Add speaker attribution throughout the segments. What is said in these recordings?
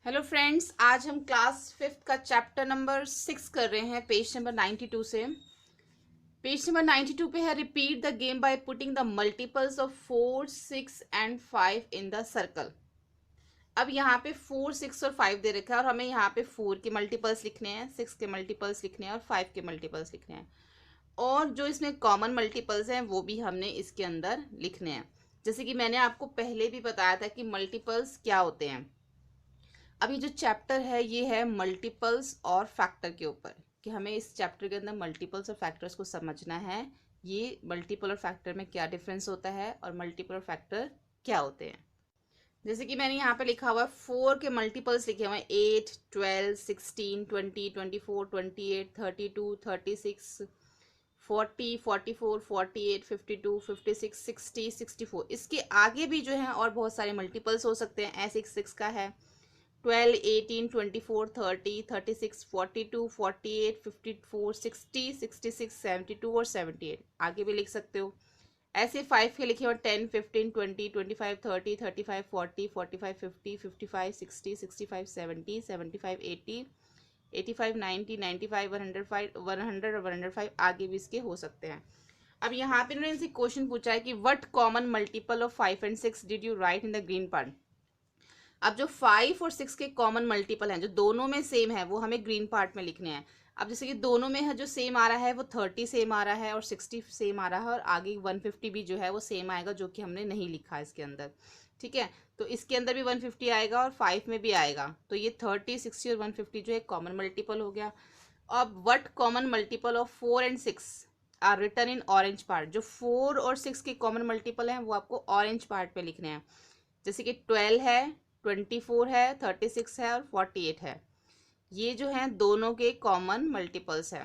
Speaker 1: Hello friends, आज हम class 5th का चैप्टर नंबर 6 कर रहे हैं पेज नंबर 92 से। पेज नंबर 92 पे है repeat the game by putting the multiples of 4, 6 and 5 in the circle. अब यहाँ पे 4, 6 और 5 दे रखा है और हमें यहाँ पे 4 के मल्टीपल्स लिखने हैं, 6 के मल्टीपल्स लिखने हैं और 5 के मल्टीपल्स लिखने हैं। और जो इसमें कॉमन मल्टीपल्स हैं वो भी हमने इसके अंदर लिखने हैं। जैसे कि मैंने आपको पहले भी बताया था कि मल्टीपल्स क्या होते हैं। अब ये जो चैप्टर है ये है मल्टीपल्स और फैक्टर के ऊपर, कि हमें इस चैप्टर के अंदर मल्टीपल्स और फैक्टर्स को समझना है। ये मल्टीपल और फैक्टर में क्या डिफरेंस होता है और मल्टीपल और फैक्टर क्या होते हैं। जैसे कि मैंने यहाँ पे लिखा हुआ है 4 के मल्टीपल्स लिखे हुए हैं 8, 12, 16, 20, 24, 28, 32, 36, 40, 44, 48, 52, 56, 60, 64। इसके आगे भी जो है और बहुत सारे मल्टीपल्स हो सकते हैं। ऐसे 6 का है 12, 18, 24, 30, 36, 42, 48, 54, 60, 66, 72 और 78 आगे भी लिख सकते हो। ऐसे 5 के लिखे हुए 10, 15, 20, 25, 30, 35, 40, 45, 50, 55, 60, 65, 70, 75, 80, 85, 90, 95, 105, 100 और 105 आगे भी इसके हो सकते हैं। अब यहाँ पे इन्होंने क्वेश्चन पूछा है कि what common multiple of 5 and 6 did you right in the green part. अब जो 5 और 6 के कॉमन मल्टीपल हैं जो दोनों में सेम है वो हमें ग्रीन पार्ट में लिखने हैं। अब जैसे कि दोनों में है जो सेम आ रहा है वो 30 सेम आ रहा है और 60 सेम आ रहा है और आगे 150 भी जो है वो सेम आएगा, जो कि हमने नहीं लिखा है इसके अंदर। ठीक है, तो इसके अंदर भी 150 आएगा और 5 में भी आएगा। तो ये 30, 60 और 150 जो है कॉमन मल्टीपल हो गया। अब what common multiple of 4 and 6 are written in orange part. जो 4 और 6 के कॉमन मल्टीपल हैं वो आपको ऑरेंज पार्ट पे लिखने हैं। जैसे कि 12 है, 24 है, 36 है और 48 है। ये जो है दोनों के कॉमन मल्टीपल्स हैं।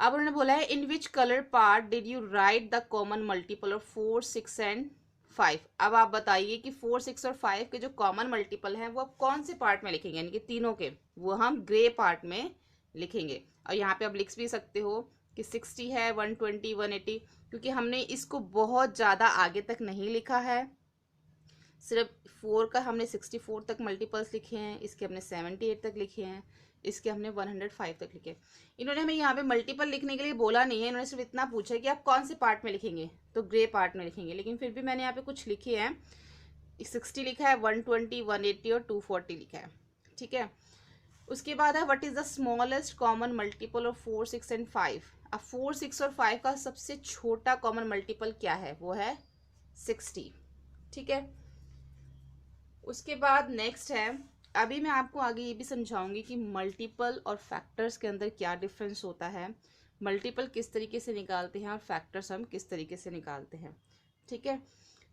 Speaker 1: अब उन्होंने बोला है in which colour part did you write the common multiple of 4, 6 and 5। अब आप बताइए कि 4, 6 और 5 के जो कॉमन मल्टीपल हैं वो आप कौन से पार्ट में लिखेंगे, यानी कि तीनों के वो हम ग्रे पार्ट में लिखेंगे। और यहाँ पे आप लिख भी सकते हो कि 60 है, 120, 180, क्योंकि हमने इसको बहुत ज़्यादा आगे तक नहीं लिखा है। सिर्फ 4 का हमने 64 तक मल्टीपल्स लिखे हैं, इसके हमने 78 तक लिखे हैं, इसके हमने 105 तक लिखे। इन्होंने हमें यहाँ पे मल्टीपल लिखने के लिए बोला नहीं है, इन्होंने सिर्फ इतना पूछा है कि आप कौन से पार्ट में लिखेंगे, तो ग्रे पार्ट में लिखेंगे। लेकिन फिर भी मैंने यहाँ पे कुछ लिखे हैं। 60 लिखा है, 120, 180 और 240 लिखा है। ठीक है, उसके बाद है what is the smallest common multiple of 4, 6 and 5। अब 4, 6 और 5 का सबसे छोटा कॉमन मल्टीपल क्या है, वो है 60। ठीक है, उसके बाद नेक्स्ट है, अभी मैं आपको आगे ये भी समझाऊंगी कि मल्टीपल और फैक्टर्स के अंदर क्या डिफरेंस होता है, मल्टीपल किस तरीके से निकालते हैं और फैक्टर्स हम किस तरीके से निकालते हैं। ठीक है,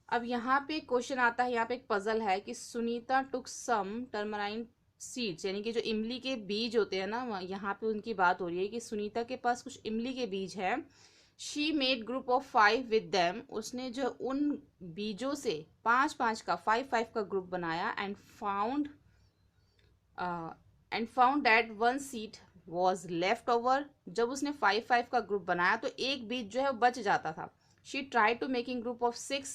Speaker 1: अब यहाँ पे क्वेश्चन आता है, यहाँ पे एक पजल है कि सुनीता टुक सम टर्मराइन सीड्स, यानी कि जो इमली के बीज होते हैं ना, यहाँ पे उनकी बात हो रही है कि सुनीता के पास कुछ इमली के बीज है। She made group of 5 with them, उसने जो उन बीजों से 5-5 का 5-5 का ग्रुप बनाया and found that 1 seed was left over. जब उसने 5-5 का ग्रुप बनाया तो एक बीज जो है वो बच जाता था। She try to making group of 6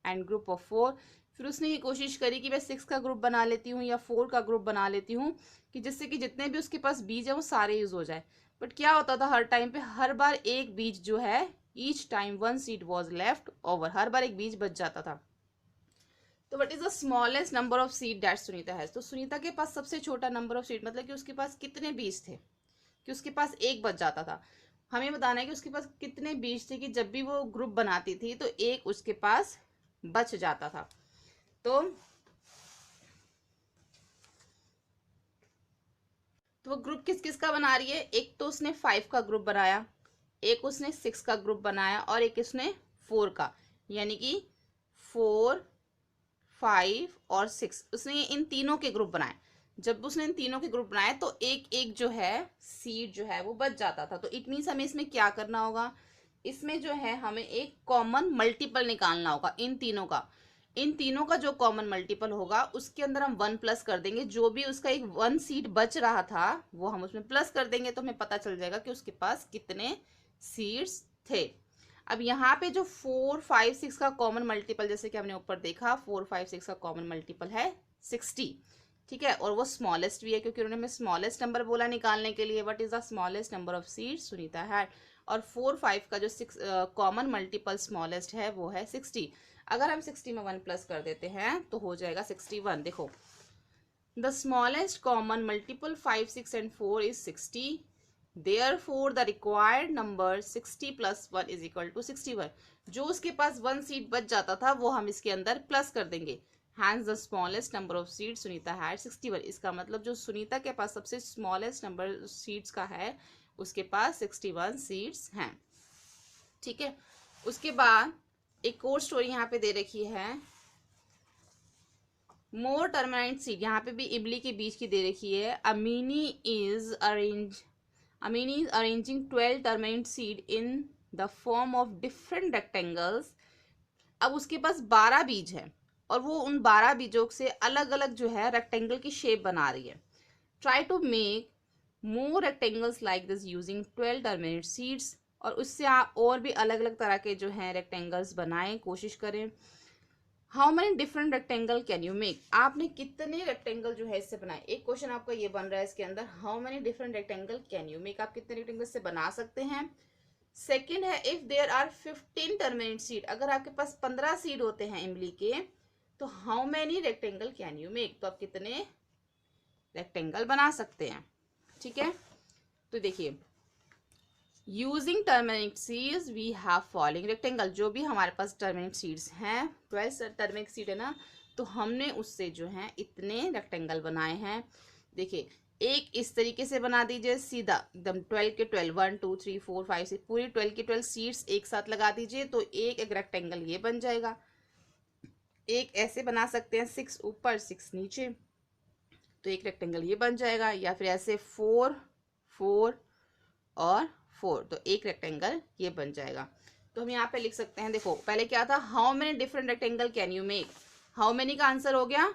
Speaker 1: and group of 4। फिर उसने ये कोशिश करी कि मैं 6 का ग्रुप बना लेती हूँ या 4 का ग्रुप बना लेती हूँ, कि जिससे कि जितने भी उसके पास बीज है वो सारे यूज हो जाए। बट क्या होता था, हर टाइम पे हर बार एक बीज जो है, each time 1 seed was left over, हर बार एक बीज बच जाता था। तो what is the smallest number of seed that Sunita has. तो सुनीता के पास सबसे छोटा नंबर ऑफ सीड मतलब कि उसके पास कितने बीज थे, कि उसके पास एक बच जाता था। हमें बताना है कि उसके पास कितने बीज थे कि जब भी वो ग्रुप बनाती थी तो एक उसके पास बच जाता था। तो वो ग्रुप किस किस का बना रही है, एक तो उसने 5 का ग्रुप बनाया, एक उसने 6 का ग्रुप बनाया और एक उसने 4 का, यानी कि 4, 5 और 6 उसने इन तीनों के ग्रुप बनाए। जब उसने इन तीनों के ग्रुप बनाए तो एक एक जो है सीड जो है वो बच जाता था। तो इट मीन्स हमें इसमें क्या करना होगा, इसमें जो है हमें एक कॉमन मल्टीपल निकालना होगा इन तीनों का। इन तीनों का जो कॉमन मल्टीपल होगा उसके अंदर हम 1 प्लस कर देंगे, जो भी उसका एक 1 सीड बच रहा था वो हम उसमें प्लस कर देंगे, तो हमें पता चल जाएगा कि उसके पास कितने सीड्स थे। अब यहाँ पे जो 4, 5, 6 का कॉमन मल्टीपल, जैसे कि हमने ऊपर देखा 4, 5, 6 का कॉमन मल्टीपल है 60। ठीक है, और वो स्मॉलेस्ट भी है क्योंकि उन्होंने हमें स्मॉलेस्ट नंबर बोला निकालने के लिए, what is the smallest number of seeds Sunita had. और 4 5 का जो कॉमन मल्टीपल स्मॉलेस्ट है वो है 60। अगर हम 60 में 1 प्लस कर देते हैं तो हो जाएगा 61। देखो, the smallest common multiple 5 6 and 4 is 60, therefore the required number 60 plus 1 is equal to 61। जो उसके पास 1 सीट बच जाता था वो हम इसके अंदर प्लस कर देंगे। Hence the smallest number of seats Sunita had 61। इसका मतलब जो सुनीता के पास सबसे स्मॉलेस्ट नंबर सीट्स का है उसके पास 61 सीट्स हैं। ठीक है, उसके बाद एक और स्टोरी यहाँ पे दे रखी है, मोर टर्मिनेंट सीट, यहाँ पे भी इमली के बीच की दे रखी है। Amini is arranging 12 terminate seed in the form of different rectangles। अब उसके पास 12 बीज है और वो उन 12 बीजों से अलग अलग जो है रेक्टेंगल की शेप बना रही है। Try to make more rectangles like this using 12 tamarind seeds. और उससे आप और भी अलग अलग तरह के जो है रेक्टेंगल्स बनाएं, कोशिश करें। How many different rectangle can you make, आपने कितने रेक्टेंगल जो है इससे बनाए। एक क्वेश्चन आपका ये बन रहा है इसके अंदर, how many different rectangle can you make, आप कितने रेक्टेंगल से बना सकते हैं। सेकंड है, if there are 15 tamarind seed, अगर आपके पास 15 सीड होते हैं इमली के तो how many rectangle can you make, तो आप कितने रेक्टेंगल बना सकते हैं। ठीक है, तो देखिए, using tamarind seeds we have following rectangle, जो भी हमारे पास टर्मिनेट सीड्स हैं 12 टर्मिनेट सीड है ना, तो हमने उससे जो है इतने रेक्टेंगल बनाए हैं। देखिए, एक इस तरीके से बना दीजिए सीधा एकदम 12 के 12, 1 2 3 4 5 6, पूरी 12 के 12 सीड्स एक साथ लगा दीजिए तो एक रेक्टेंगल ये बन जाएगा। एक ऐसे बना सकते हैं 6 ऊपर 6 नीचे, तो एक रेक्टेंगल ये बन जाएगा। या फिर ऐसे 4 4 और 4, तो एक रेक्टेंगल ये बन जाएगा। तो हम यहाँ पे लिख सकते हैं, देखो पहले क्या था, how many different rectangle can you make, how many का आंसर हो गया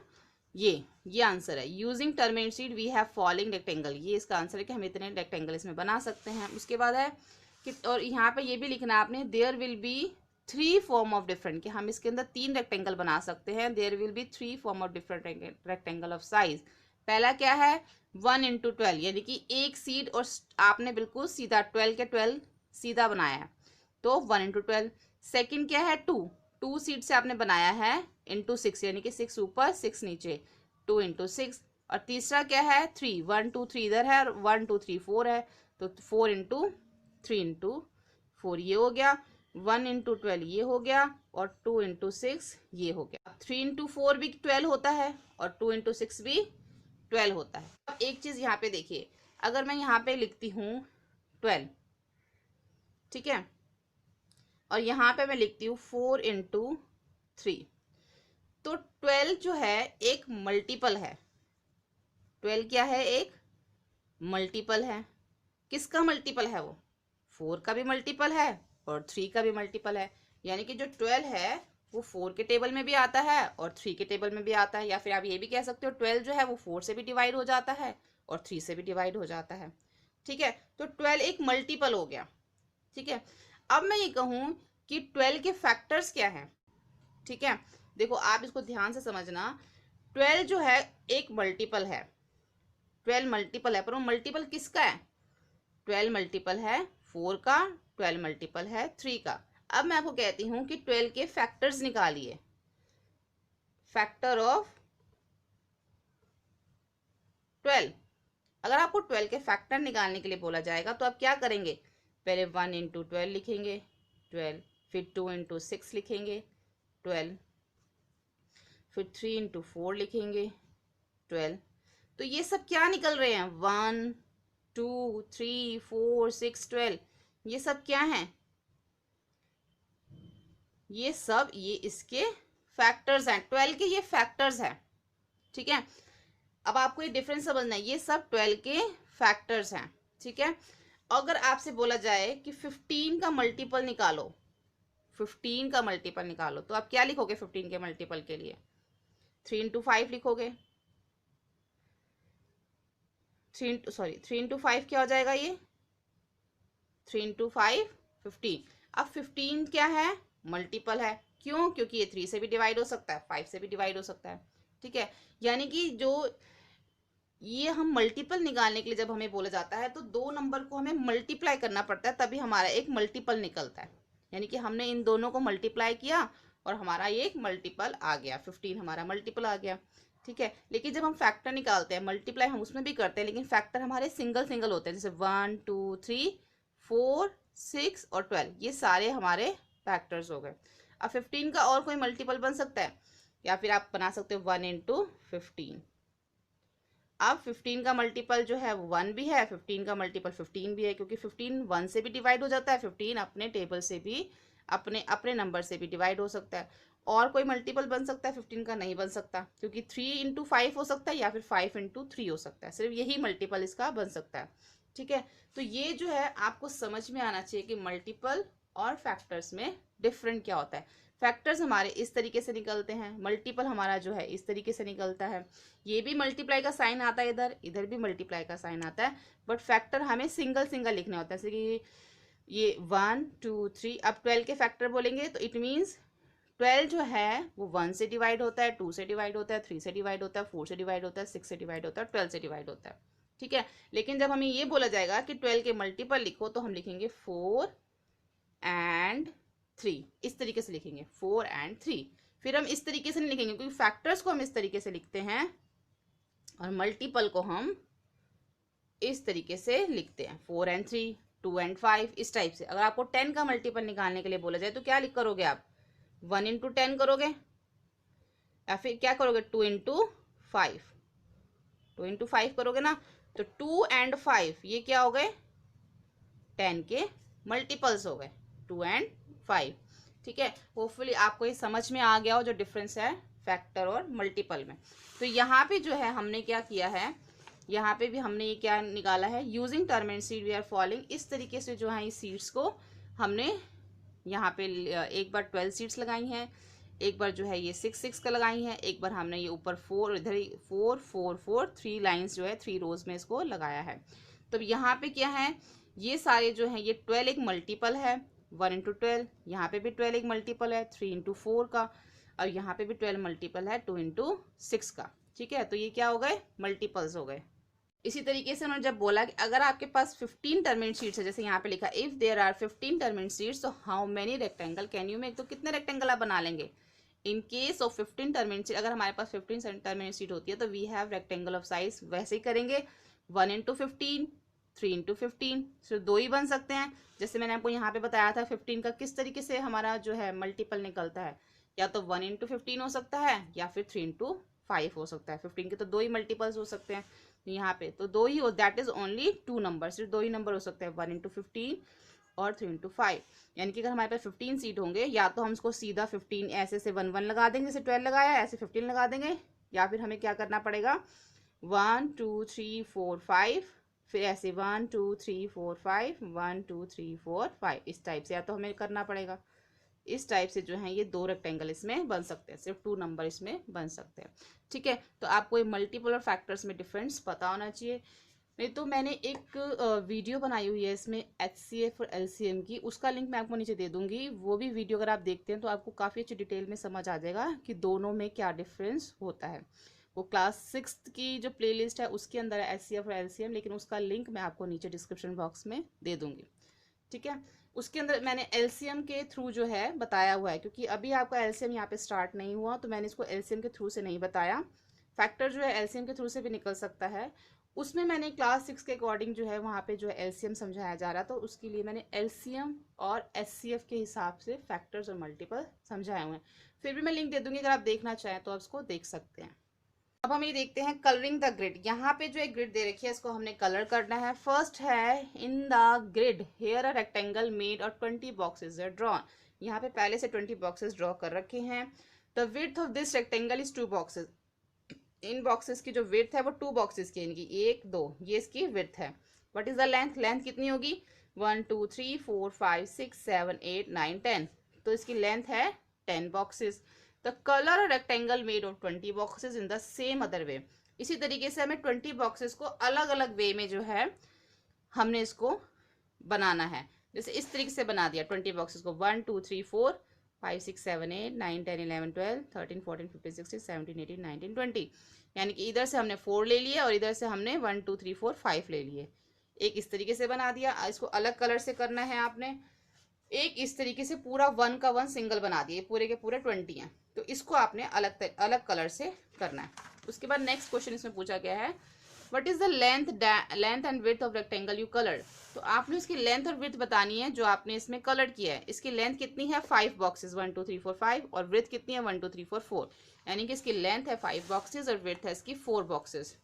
Speaker 1: ये आंसर है। Using tamarind seed we have following rectangle, ये इसका आंसर है कि हम इतने रेक्टेंगल इसमें बना सकते हैं। उसके बाद है कि, और यहाँ पे ये भी लिखना है आपने, there will be 3 form of different, कि हम इसके अंदर 3 रेक्टेंगल बना सकते हैं। There will be 3 form of different rectangle of size. पहला क्या है, 1 into 12, यानी कि एक सीड और आपने बिल्कुल सीधा 12 के 12 सीधा बनाया है तो 1 into 12। सेकंड क्या है, 2 सीड से आपने बनाया है into 6, यानी कि 6 ऊपर 6 नीचे, 2 into 6। और तीसरा क्या है, 3, 1 2 3 इधर है और 1 2 3 4 है, तो 4 into 3 into 4 ये हो गया, 1 into 12 ये हो गया और 2 into 6 ये हो गया। 3 into 4 भी 12 होता है और 2 into 6 भी 12 होता है। अब एक चीज यहाँ पे देखिए, अगर मैं यहाँ पे लिखती हूँ 12, ठीक है, और यहाँ पे मैं लिखती हूँ 4 into 3, तो 12 जो है एक मल्टीपल है। 12 क्या है, एक मल्टीपल है। किसका मल्टीपल है वो, 4 का भी मल्टीपल है और 3 का भी मल्टीपल है। यानी कि जो 12 है वो 4 के टेबल में भी आता है और 3 के टेबल में भी आता है। या फिर आप ये भी कह सकते हो 12 जो है वो 4 से भी डिवाइड हो जाता है और 3 से भी डिवाइड हो जाता है। ठीक है, तो 12 एक मल्टीपल हो गया। ठीक है, अब मैं ये कहूँ कि 12 के फैक्टर्स क्या हैं। ठीक है, देखो आप इसको ध्यान से समझना, 12 जो है एक मल्टीपल है, 12 मल्टीपल है, पर वो मल्टीपल किसका है, 12 मल्टीपल है 4 का, 12 मल्टीपल है 3 का। अब मैं आपको कहती हूं कि 12 के फैक्टर्स निकालिए, फैक्टर ऑफ 12। अगर आपको 12 के फैक्टर निकालने के लिए बोला जाएगा तो आप क्या करेंगे, पहले 1 into 12 लिखेंगे 12, फिर 2 into 6 लिखेंगे 12, फिर 3 into 4 लिखेंगे 12। तो ये सब क्या निकल रहे हैं, 1 2 3 4 6 12, ये सब क्या हैं, ये सब ये इसके फैक्टर्स हैं, 12 के ये फैक्टर्स हैं। ठीक है, अब आपको ये डिफरेंस समझना है, ये सब 12 के फैक्टर्स हैं। ठीक है, अगर आपसे बोला जाए कि 15 का मल्टीपल निकालो, 15 का मल्टीपल निकालो, तो आप क्या लिखोगे 15 के मल्टीपल के लिए, 3 into 5 लिखोगे, 3 into 5 क्या हो जाएगा, ये 3 into 5 15। अब 15 क्या है, मल्टीपल है, क्यों, क्योंकि ये 3 से भी डिवाइड हो सकता है, 5 से भी डिवाइड हो सकता है। ठीक है, यानी कि जो ये हम मल्टीपल निकालने के लिए जब हमें बोला जाता है तो दो नंबर को हमें मल्टीप्लाई करना पड़ता है, तभी हमारा एक मल्टीपल निकलता है। यानी कि हमने इन दोनों को मल्टीप्लाई किया और हमारा ये एक मल्टीपल आ गया, 15 हमारा मल्टीपल आ गया। ठीक है, लेकिन जब हम फैक्टर निकालते हैं, मल्टीप्लाई हम उसमें भी करते हैं, लेकिन फैक्टर हमारे सिंगल सिंगल होते हैं, जैसे 1 2 3 4 6 और 12, ये सारे हमारे फैक्टर्स हो गए। अब 15 का और कोई मल्टीपल बन सकता है, या फिर आप बना सकते हो 1 इंटू 15। अब 15 का मल्टीपल जो है वो 1 भी है, 15 का मल्टीपल 15 भी है, क्योंकि 15 1 से भी डिवाइड हो जाता है, 15 अपने टेबल से भी अपने अपने नंबर से भी डिवाइड हो सकता है। और कोई मल्टीपल बन सकता है 15 का? नहीं बन सकता, क्योंकि 3 इंटू 5 हो सकता है या फिर 5 इंटू 3 हो सकता है, सिर्फ यही मल्टीपल इसका बन सकता है। ठीक है, तो ये जो है आपको समझ में आना चाहिए कि मल्टीपल और फैक्टर्स में डिफरेंट क्या होता है। फैक्टर्स हमारे इस तरीके से निकलते हैं, मल्टीपल हमारा जो है इस तरीके से निकलता है। ये भी मल्टीप्लाई का साइन आता है, इधर इधर भी मल्टीप्लाई का साइन आता है, बट फैक्टर हमें सिंगल सिंगल लिखने होता है। जैसे कि ये 1 2 3, अब 12 के फैक्टर बोलेंगे तो इट मीन्स 12 जो है वो 1 से डिवाइड होता है, 2 से डिवाइड होता है, 3 से डिवाइड होता है, 4 से डिवाइड होता है, 6 से डिवाइड होता है, 12 से डिवाइड होता है। ठीक है, लेकिन जब हमें ये बोला जाएगा कि 12 के मल्टीपल लिखो तो हम लिखेंगे 4 एंड 3, इस तरीके से लिखेंगे 4 एंड 3। फिर हम इस तरीके से नहीं लिखेंगे, क्योंकि फैक्टर्स को हम इस तरीके से लिखते हैं और मल्टीपल को हम इस तरीके से लिखते हैं, 4 एंड 3, 2 एंड 5, इस टाइप से। अगर आपको 10 का मल्टीपल निकालने के लिए बोला जाए तो क्या लिख करोगे आप? 1 इंटू 10 करोगे, या फिर क्या करोगे 2 इंटू 5, 2 इंटू 5 करोगे ना। तो 2 एंड 5 ये क्या हो गए? 10 के मल्टीपल्स हो गए, 2 एंड 5। ठीक है, होपफुली आपको ये समझ में आ गया हो जो डिफरेंस है फैक्टर और मल्टीपल में। तो यहाँ पे जो है हमने क्या किया है, यहाँ पे भी हमने ये क्या निकाला है, using tamarind seed we are following. इस तरीके से जो है इस सीड्स को हमने यहाँ पे एक बार 12 सीड्स लगाई हैं, एक बार जो है ये 6 6 का लगाई हैं, एक बार हमने ये ऊपर 4, इधर 4 4 4, 3 लाइन्स जो है 3 रोज में इसको लगाया है। तो यहाँ पे क्या है, ये सारे जो है ये 12 एक मल्टीपल है, 1 इंटू 12, यहाँ पे भी 12 एक मल्टीपल है 3 इंटू 4 का, और यहाँ पे भी 12 मल्टीपल है 2 इंटू 6 का। ठीक है, तो ये क्या हो गए? मल्टीपल्स हो गए। इसी तरीके से उन्होंने जब बोला कि अगर आपके पास 15 टर्मिनेट सीट्स है, जैसे यहाँ पे लिखा if there are 15 terminate seats, तो how many rectangle can you make, तो कितने रेक्टेंगल आप बना लेंगे? In case of 15 terminate seat, अगर हमारे पास 15 टर्मिनेट सीट होती है तो we have rectangle of size, वैसे ही करेंगे 1 इंटू 15, 3 इंटू 15, सिर्फ दो ही बन सकते हैं। जैसे मैंने आपको यहाँ पे बताया था 15 का किस तरीके से हमारा जो है मल्टीपल निकलता है, या तो 1 इंटू 15 हो सकता है या फिर 3 इंटू 5 हो सकता है। 15 के तो दो ही मल्टीपल्स हो सकते हैं, यहाँ पे तो दो ही हो, दैट इज ओनली 2 नंबर, सिर्फ दो ही नंबर हो सकते हैं, 1 इंटू 15 और 3 इंटू 5। यानी कि अगर हमारे पास 15 सीट होंगे, या तो हम इसको सीधा 15 ऐसे से 1 1 लगा देंगे, जैसे 12 लगाया ऐसे 15 लगा देंगे, या फिर हमें क्या करना पड़ेगा 1 2 3 4 5, फिर ऐसे 1 2 3 4 5 1 2 3 4 5, इस टाइप से, या तो हमें करना पड़ेगा इस टाइप से जो है ये दो रेक्टेंगल इसमें बन सकते हैं, सिर्फ 2 नंबर इसमें बन सकते हैं। ठीक है, तो आपको ये मल्टीपल और फैक्टर्स में डिफरेंस पता होना चाहिए। नहीं तो मैंने एक वीडियो बनाई हुई है इसमें HCF और LCM की, उसका लिंक मैं आपको नीचे दे दूंगी। वो भी वीडियो अगर आप देखते हैं तो आपको काफ़ी अच्छी डिटेल में समझ आ जाएगा कि दोनों में क्या डिफरेंस होता है। वो क्लास 6 की जो प्लेलिस्ट है उसके अंदर है HCF और LCM, लेकिन उसका लिंक मैं आपको नीचे डिस्क्रिप्शन बॉक्स में दे दूंगी। ठीक है, उसके अंदर मैंने LCM के थ्रू जो है बताया हुआ है, क्योंकि अभी आपका LCM यहाँ पे स्टार्ट नहीं हुआ तो मैंने इसको LCM के थ्रू से नहीं बताया। फैक्टर जो है LCM के थ्रू से भी निकल सकता है, उसमें मैंने क्लास 6 के अकॉर्डिंग जो है वहाँ पे जो है LCM समझाया जा रहा था, तो उसके लिए मैंने LCM और HCF के हिसाब से फैक्टर्स और मल्टीपल समझाए हुए हैं। फिर भी मैं लिंक दे दूंगी, अगर आप देखना चाहें तो आप उसको देख सकते हैं। अब हम ये देखते हैं कलरिंग द ग्रिड। यहाँ पे जो एक ग्रिड दे रखी है इसको हमने कलर करना है। फर्स्ट है in the grid here a rectangle made और 20 बॉक्सेस आर ड्रॉन। यहाँ पे पहले से 20 बॉक्सेस ड्रॉ कर रखे हैं। The width of this rectangle is 2 boxes. In boxes की जो विड्थ है वो 2 बॉक्सेस की, इनकी 1 2 ये इसकी विड्थ है। What is the length? Length कितनी होगी? 1 2 3 4 5 6 7 8 9 10, तो इसकी लेंथ है 10 boxes. The colour rectangle made of 20 boxes in the same other way. इसी तरीके से हमें 20 बॉक्सेस को अलग अलग वे में जो है हमने इसको बनाना है। जैसे इस तरीके से बना दिया 20 बॉक्सेस को, 1 2 3 4 5 6 7 8 9 10 11 12 13 14 15 16 17 18 19 20। यानी कि इधर से हमने 4 ले लिए और इधर से हमने 1 2 3 4 5 ले लिए। एक इस तरीके से बना दिया। इसको अलग कलर से करना है आपने। एक इस तरीके से पूरा 1 का 1 सिंगल बना दिए, पूरे के पूरे 20 हैं, तो इसको आपने अलग अलग कलर से करना है। उसके बाद नेक्स्ट क्वेश्चन इसमें पूछा गया है, what is the length and width of rectangle you coloured. तो आपने इसकी लेंथ और विड्थ बतानी है जो आपने इसमें कलर किया है। इसकी लेंथ कितनी है 5 बॉक्सेस 1 2 3 4 5, और विड्थ कितनी है 1 2 3 4 4, यानी कि इसकी लेंथ है 5 बॉक्सेस और विड्थ है इसकी 4 boxes.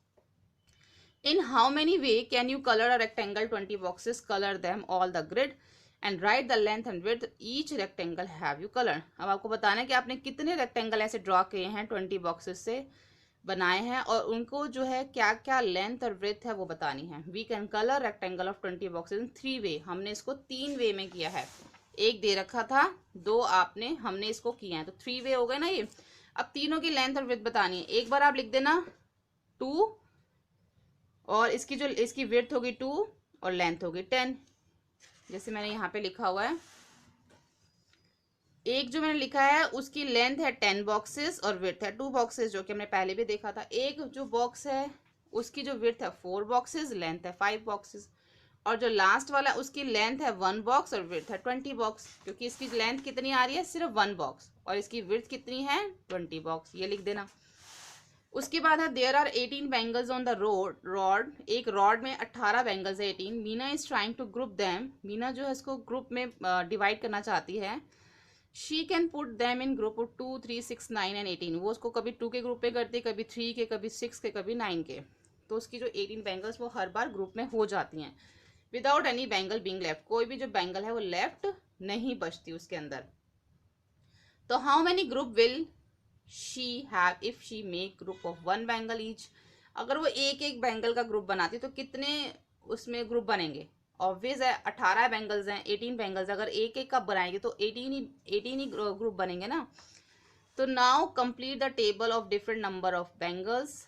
Speaker 1: In how many way can you color a rectangle 20 boxes? Color them all the grid and write the length and width each rectangle have you colored. अब आपको बताना है कि आपने कितने रेक्टेंगल ऐसे ड्रॉ किए हैं 20 बॉक्सेस से बनाए हैं और उनको जो है क्या क्या लेंथ और विड्थ है वो बतानी है। We can colour rectangle of 20 boxes in 3 way. हमने इसको 3 वे में किया है। एक दे रखा था, 2 आपने हमने इसको किया है, तो 3 वे हो गए ना ये। अब तीनों की लेंथ और विड्थ बतानी है। एक बार आप लिख देना 2 और इसकी जो इसकी विड्थ होगी 2 और लेंथ होगी 10, जैसे मैंने यहाँ पे लिखा हुआ है। एक जो मैंने लिखा है उसकी लेंथ है 10 बॉक्सेस और विड्थ है 2 बॉक्सेस, जो कि हमने पहले भी देखा था। एक जो बॉक्स है उसकी जो विड्थ है 4 बॉक्सेस, लेंथ है 5 बॉक्सेस, और जो लास्ट वाला उसकी लेंथ है 1 बॉक्स और विड्थ है 20 बॉक्स, क्योंकि इसकी लेंथ कितनी आ रही है सिर्फ 1 बॉक्स और इसकी विड्थ कितनी है 20 बॉक्स, ये लिख देना। उसके बाद है there are 18 bangles on the rod. एक रॉड में 18 बैंगल्स है 18। Meena is trying to group them. Meena जो है इसको ग्रुप में डिवाइड करना चाहती है। She can put them in group 2 3 6 9 and 18। वो उसको कभी 2 के ग्रुप में करती है, कभी 3 के, कभी 6 के, कभी 9 के। तो उसकी जो 18 बैंगल्स वो हर बार ग्रुप में हो जाती हैं without any bangle being left. कोई भी जो बैंगल है वो लेफ्ट नहीं बचती उसके अंदर। तो how many group will she have if she make group of 1 bangle each. अगर वो एक एक बैंगल का ग्रुप बनाती तो कितने उसमें ग्रुप बनेंगे। ऑब्वियस है 18 बैंगल्स हैं, 18 बैंगल्स, अगर एक एक का बनाएंगे तो 18 ही ग्रुप बनेंगे ना। तो now complete the table of different number of bangles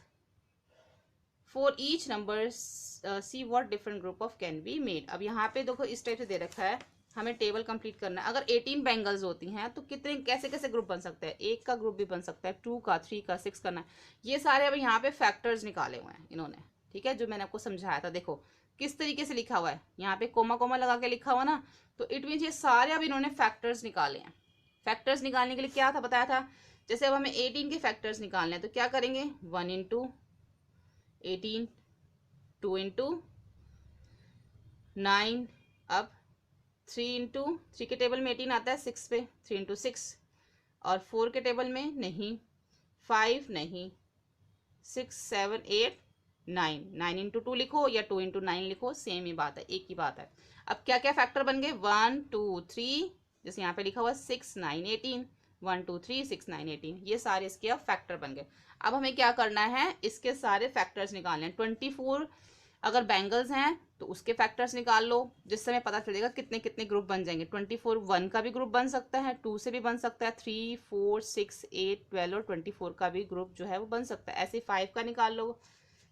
Speaker 1: for each number, see what different group of can be made. अब यहाँ पे देखो इस टाइप से दे रखा है, हमें टेबल कंप्लीट करना है। अगर 18 बैंगल्स होती हैं तो कितने कैसे कैसे ग्रुप बन सकते हैं। एक का ग्रुप भी बन सकता है, 2 का, 3 का, 6 का, 9। ये सारे अब यहाँ पे फैक्टर्स निकाले हुए हैं इन्होंने, ठीक है, जो मैंने आपको समझाया था। देखो किस तरीके से लिखा हुआ है, यहाँ पे कोमा कोमा लगा के लिखा हुआ ना, तो इट मीन ये सारे अब इन्होंने फैक्टर्स निकाले हैं। फैक्टर्स निकालने के लिए क्या था बताया था, जैसे अब हमें 18 के फैक्टर्स निकालने हैं तो क्या करेंगे 1 इंटू 18, 2 इंटू 9, अब 3 इंटू 3 के टेबल में 18 आता है 6 पे, 3 इंटू 6, और 4 के टेबल में नहीं, 5 नहीं, 6 7 8 9, 9 इंटू 2 लिखो या 2 इंटू 9 लिखो, सेम ही बात है, एक ही बात है। अब क्या क्या फैक्टर बन गए 1 2 3, जैसे यहाँ पे लिखा हुआ 6 9 18, 1 2 3 6 9 18, ये सारे इसके अब फैक्टर बन गए। अब हमें क्या करना है, इसके सारे फैक्टर्स निकालने हैं। 24 अगर बैंगल्स हैं तो उसके फैक्टर्स निकाल लो, जिससे हमें पता चलेगा कितने कितने ग्रुप बन जाएंगे। 24 1 का भी ग्रुप बन सकता है, 2 से भी बन सकता है, 3 4 6 8 12 और 24 का भी ग्रुप जो है वो बन सकता है। ऐसे 5 का निकाल लो,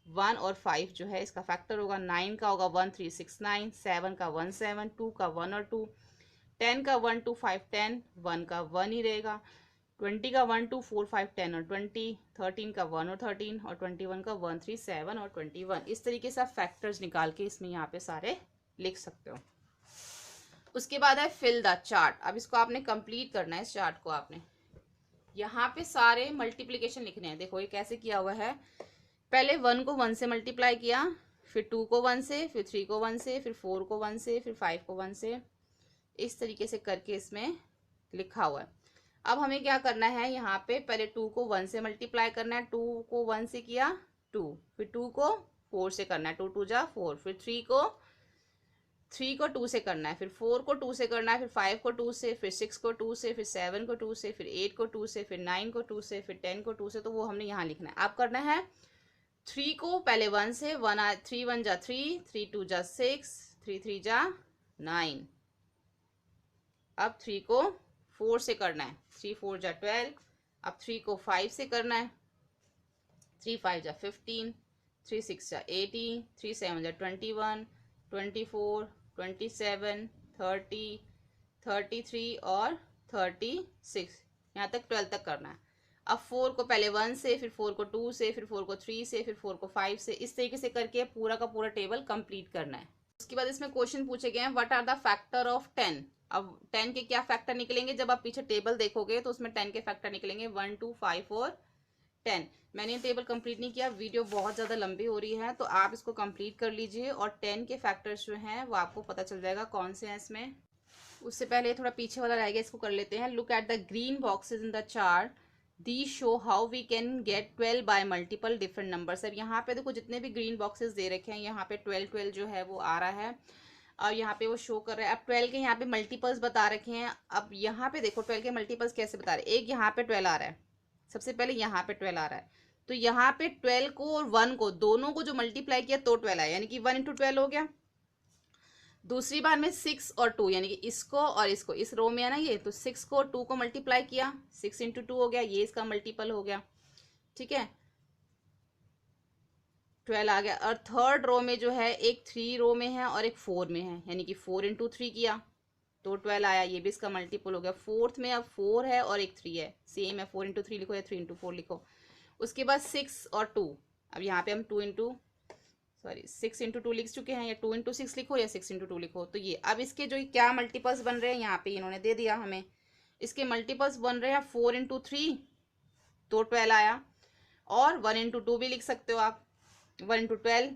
Speaker 1: 1 और 5 जो है इसका फैक्टर होगा। 9 का होगा 1 3 6 9, 7 का 1 7, 2 का 1 और 2, 10 का 1 2 5 10, 1 का 1 ही रहेगा, 20 का 1 2 4 5 10 और 20, 13 का 1 और 13, और 21 का 1 3 7 और 21। इस तरीके से आप फैक्टर्स निकाल के इसमें यहाँ पे सारे लिख सकते हो। उसके बाद है फिल द चार्ट। अब इसको आपने कंप्लीट करना है, इस चार्ट को आपने यहाँ पे सारे मल्टीप्लीकेशन लिखने हैं। देखो ये कैसे किया हुआ है, पहले 1 को 1 से मल्टीप्लाई किया, फिर 2 को 1 से, फिर 3 को 1 से, फिर 4 को 1 से, फिर 5 को 1 से, इस तरीके से करके इसमें लिखा हुआ है। अब हमें क्या करना है, यहाँ पे पहले 2 को 1 से मल्टीप्लाई करना है, 2 को 1 से किया 2, फिर 2 को 4 से करना है, 2 2 जा 4, फिर 3 को 2 से करना है, फिर 4 को 2 से करना है, फिर 5 को 2 से, फिर 6 को 2 से, फिर 7 को 2 से, फिर 8 को 2 से, फिर 9 को 2 से, फिर 10 को 2 से। तो वो हमने यहाँ लिखना है। आप करना है 3 को पहले 1 से, 3 1 जा 3, 3 2 जा 6, 3 3 जा 9। अब 3 को 4 से करना है, 3 4 जा 12। अब 3 को 5 से करना है, 3 5 जा 15, 3 6 जा 18, 3 7 जा 21, 24 27 30 33 और 36, यहाँ तक 12 तक करना है। अब 4 को पहले 1 से, फिर 4 को 2 से, फिर 4 को 3 से, फिर 4 को 5 से, इस तरीके से करके पूरा का पूरा टेबल कंप्लीट करना है। उसके बाद इसमें क्वेश्चन पूछे गए हैं what are the factor of 10। अब 10 के क्या फैक्टर निकलेंगे, जब आप पीछे टेबल देखोगे तो उसमें 10 के फैक्टर निकलेंगे 1 2 5 और 10। मैंने ये टेबल कंप्लीट नहीं किया, वीडियो बहुत ज़्यादा लंबी हो रही है, तो आप इसको कंप्लीट कर लीजिए और 10 के फैक्टर्स जो हैं वो आपको पता चल जाएगा कौन से हैं इसमें। उससे पहले थोड़ा पीछे वाला रह गया, इसको कर लेते हैं। Look at the green boxes in the chart, the show how we can get 12 by multiple different numbers. अब यहाँ पे देखो जितने भी ग्रीन बॉक्सेस दे रखे हैं, यहाँ पे 12 जो है वो आ रहा है और यहाँ पे वो शो कर रहा है। अब 12 के यहाँ पे मल्टीपल्स बता रखे हैं। अब यहाँ पे देखो 12 के मल्टीपल्स कैसे बता रहे हैं। एक यहाँ पे 12 आ रहा है, सबसे पहले यहाँ पे 12 आ रहा है, तो यहाँ पे 12 को और 1 को दोनों को जो मल्टीप्लाई किया तो 12 आया, यानी कि 1 इंटू 12 हो गया। दूसरी बार में 6 और 2, यानी कि इसको और इसको, इस रो में है ना ये, तो 6 को 2 को मल्टीप्लाई किया, 6 इंटू 2 हो गया, ये इसका मल्टीपल हो गया, ठीक है, 12 आ गया। और थर्ड रो में जो है एक 3 रो में है और एक 4 में है, यानी कि 4 इंटू 3 किया तो 12 आया, ये भी इसका मल्टीपल हो गया। फोर्थ में अब 4 है और एक 3 है, सेम है, 4 इंटू 3 लिखो या 3 इंटू 4 लिखो। उसके बाद 6 और 2, अब यहाँ पे हम 6 इंटू 2 लिख चुके हैं, या 2 इंटू 6 लिखो या 6 इंटू 2 लिखो। तो ये अब इसके जो क्या मल्टीपल्स बन रहे हैं यहाँ पे इन्होंने दे दिया हमें, इसके मल्टीपल्स बन रहे हैं 4 इंटू 3 तो 12 आया, और 1 इंटू 2 भी लिख सकते हो आप, 1 इंटू 12,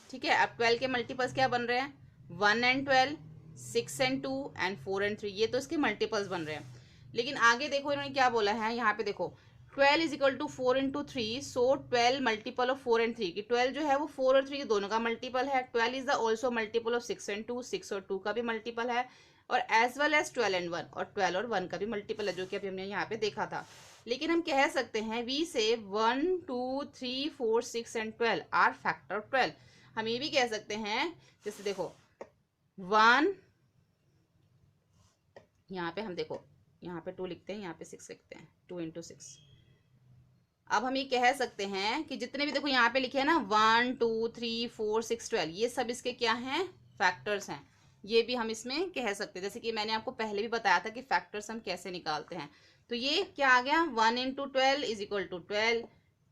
Speaker 1: ठीक है। अब 12 के मल्टीपल्स क्या बन रहे हैं, 1 एंड 12, 6 एंड 2 एंड 4 एंड 3, ये तो इसके मल्टीपल्स बन रहे हैं। लेकिन आगे देखो इन्होंने क्या बोला है, यहाँ पे देखो 12 is equal to 4 into 3, so 12 multiple of 4 and 3 की 12 जो है वो 4 और 3 दोनों का मल्टीपल है। 12 is the also multiple of 6 and 2, 6 और 2 का भी मल्टीपल है, और एज वेल एज 12 एंड 1, और 12 और 1 का भी मल्टीपल है, जो कि अभी हमने यहाँ पे देखा था। लेकिन हम कह सकते हैं वी से 1 2 3 4 6 एंड 12 आर फैक्टर ऑफ 12। हम ये भी कह सकते हैं, जैसे देखो 1, यहाँ पे हम देखो यहाँ पे 2 लिखते हैं, यहाँ पे 6 लिखते हैं, 2 इंटू 6। अब हम ये कह सकते हैं कि जितने भी देखो यहाँ पे लिखे हैं ना 1 2 3 4 6 12, ये सब इसके क्या हैं, फैक्टर्स हैं। ये भी हम इसमें कह सकते हैं, जैसे कि मैंने आपको पहले भी बताया था कि फैक्टर्स हम कैसे निकालते हैं। तो ये क्या आ गया, 1 into 12 is equal to 12,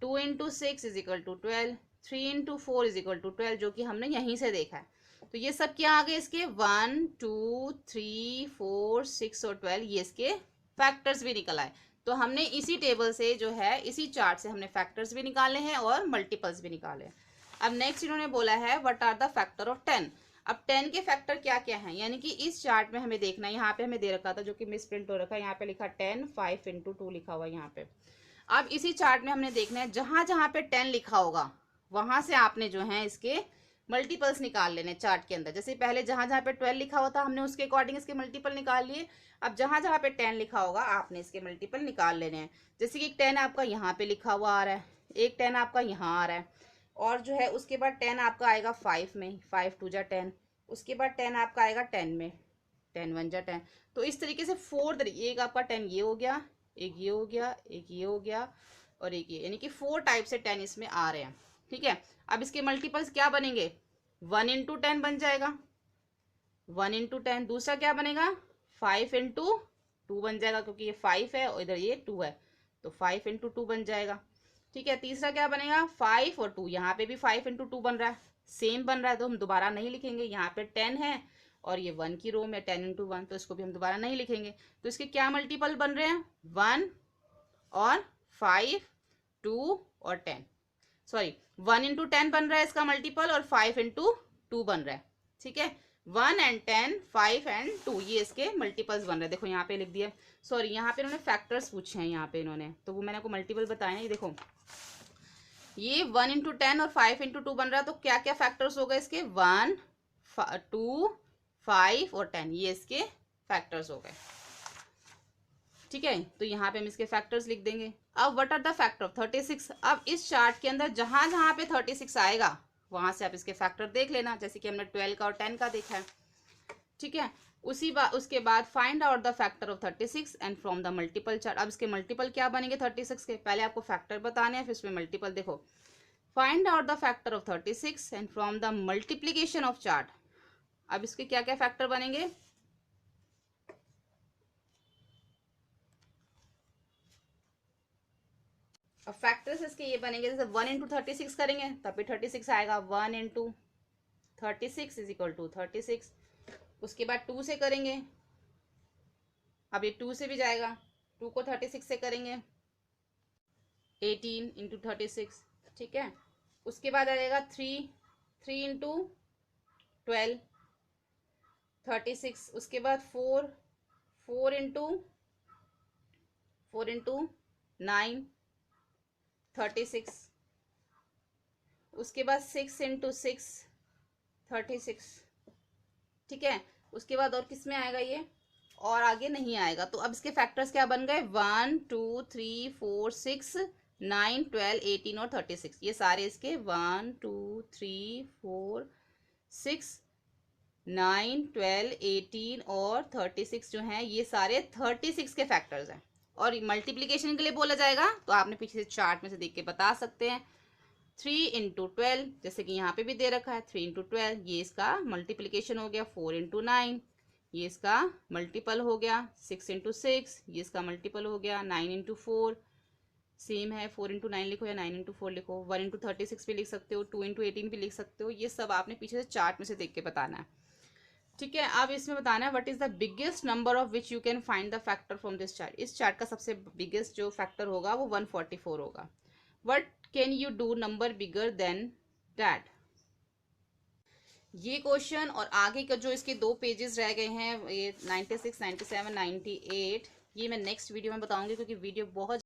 Speaker 1: 2 into 6 is equal to 12, 3 into 4 is equal to 12, जो कि हमने यहीं से देखा है। तो ये सब क्या आ गए इसके, 1 2 3 4 6 और 12, ये इसके फैक्टर्स भी निकल आए। तो हमने इसी टेबल से जो है, इसी चार्ट से हमने फैक्टर्स भी निकाले हैं और मल्टीपल्स भी निकाले हैं। अब नेक्स्ट इन्होंने बोला है what are the factor of 10। अब 10 के फैक्टर क्या क्या हैं, यानी कि इस चार्ट में हमें देखना है, यहाँ पे हमें दे रखा था जो कि मिस प्रिंट हो रखा है, यहाँ पे लिखा 10 5 इंटू 2 लिखा हुआ है यहाँ पे। अब इसी चार्ट में हमने देखना है जहां जहां पे 10 लिखा होगा वहां से आपने जो है इसके मल्टीपल्स निकाल लेने चार्ट के अंदर। जैसे पहले जहां जहां पे 12 लिखा हुआ था हमने उसके अकॉर्डिंग इसके मल्टीपल निकाल लिए। अब जहां जहां पे 10 लिखा होगा आपने इसके मल्टीपल निकाल लेने हैं। जैसे कि 10 आपका यहाँ पे लिखा हुआ आ रहा है, एक 10 आपका यहाँ आ रहा है, और जो है उसके बाद 10 आपका आएगा 5 में, 5 2 जा 10, उसके बाद 10 आपका आएगा 10 में, 10 1 जा 10। तो इस तरीके से 4 तरीके, एक आपका 10 ये हो गया, एक ये हो गया, एक ये हो गया, और एक ये, यानी कि 4 टाइप से 10 इसमें आ रहे हैं, ठीक है। अब इसके मल्टीपल्स क्या बनेंगे, 1 इंटू 10 बन जाएगा, 1 इंटू 10। दूसरा क्या बनेगा, 5 इंटू 2 बन जाएगा, क्योंकि ये 5 है और इधर ये 2 है, तो 5 इंटू 2 बन जाएगा, ठीक है। तीसरा क्या बनेगा, 5 और 2, यहाँ पे भी 5 इंटू 2 बन रहा है, सेम बन रहा है, तो हम दोबारा नहीं लिखेंगे। यहाँ पे 10 है और ये 1 की रो में 10 इंटू 1, तो इसको भी हम दोबारा नहीं लिखेंगे। तो इसके क्या मल्टीपल बन रहे हैं, 1 और 5 2 और 10, सॉरी 1 इंटू 10 बन रहा है इसका मल्टीपल, और 5 इंटू 2 बन रहा है, ठीक है। 1 एंड 10 5 एंड 2 ये इसके मल्टीपल्स बन रहे हैं। देखो यहाँ पे लिख दिया, सॉरी यहाँ पे इन्होंने फैक्टर्स पूछे हैं यहाँ पे इन्होंने, तो वो मैंने आपको मल्टीपल बताया है। ये देखो ये 1 इंटू 10 और 5 इंटू 2 बन रहा है, तो क्या क्या फैक्टर्स हो गए इसके, 1 2 5 और 10, ये इसके फैक्टर्स हो गए, ठीक है। तो यहाँ पे हम इसके फैक्टर्स लिख देंगे। अब what are the factor of 36। अब इस चार्ट के अंदर जहां जहां पे 36 आएगा वहां से आप इसके फैक्टर देख लेना, जैसे कि हमने 12 का और 10 का देखा है, ठीक है। उसके बाद find out the factor of 36 and from the multiple chart. अब इसके मल्टीपल क्या बनेंगे 36 के, पहले आपको फैक्टर बताने हैं फिर इसमें मल्टीपल। देखो find out the factor of 36 and from the multiplication of chart. अब इसके क्या क्या फैक्टर बनेंगे, अब फैक्टर्स इसके ये बनेंगे, जैसे 1 इंटू 36 करेंगे तब भी 36 आएगा, 1 इंटू 36 इज इक्वल टू 36। उसके बाद 2 से करेंगे, अब ये 2 से भी जाएगा, 2 को 36 से करेंगे 18 इंटू 36, ठीक है। उसके बाद आ जाएगा 3 इंटू 12 36। उसके बाद 4 इंटू 9 36। उसके बाद 6 इंटू 6 36, ठीक है। उसके बाद और किस में आएगा ये, और आगे नहीं आएगा। तो अब इसके फैक्टर्स क्या बन गए, 1 2 3 4 6 9 12 18 और 36। ये सारे इसके 1 2 3 4 6 9 12 18 और 36 जो हैं, ये सारे 36 के फैक्टर्स हैं। और मल्टीप्लीकेशन के लिए बोला जाएगा तो आपने पीछे से चार्ट में से देख के बता सकते हैं। 3 इंटू 12, जैसे कि यहाँ पे भी दे रखा है 3 इंटू 12, ये इसका मल्टीप्लीकेशन हो गया। 4 इंटू 9, ये इसका मल्टीपल हो गया। 6 इंटू 6, ये इसका मल्टीपल हो गया। 9 इंटू 4 सेम है, 4 इंटू 9 लिखो या 9 इंटू 4 लिखो। 1 इंटू 36 भी लिख सकते हो, 2 इंटू 18 भी लिख सकते हो। ये सब आपने पीछे से चार्ट में से देख के बताना है, ठीक है। अब इसमें बताना है what is the biggest number of which you can find the factor from this chart. इस चार्ट का सबसे बिगेस्ट जो फैक्टर होगा वो 144 होगा। What can you do number bigger than that. ये क्वेश्चन और आगे का जो इसके 2 पेजेस रह गए हैं, ये 96 97 98, ये मैं नेक्स्ट वीडियो में बताऊंगी, क्योंकि वीडियो बहुत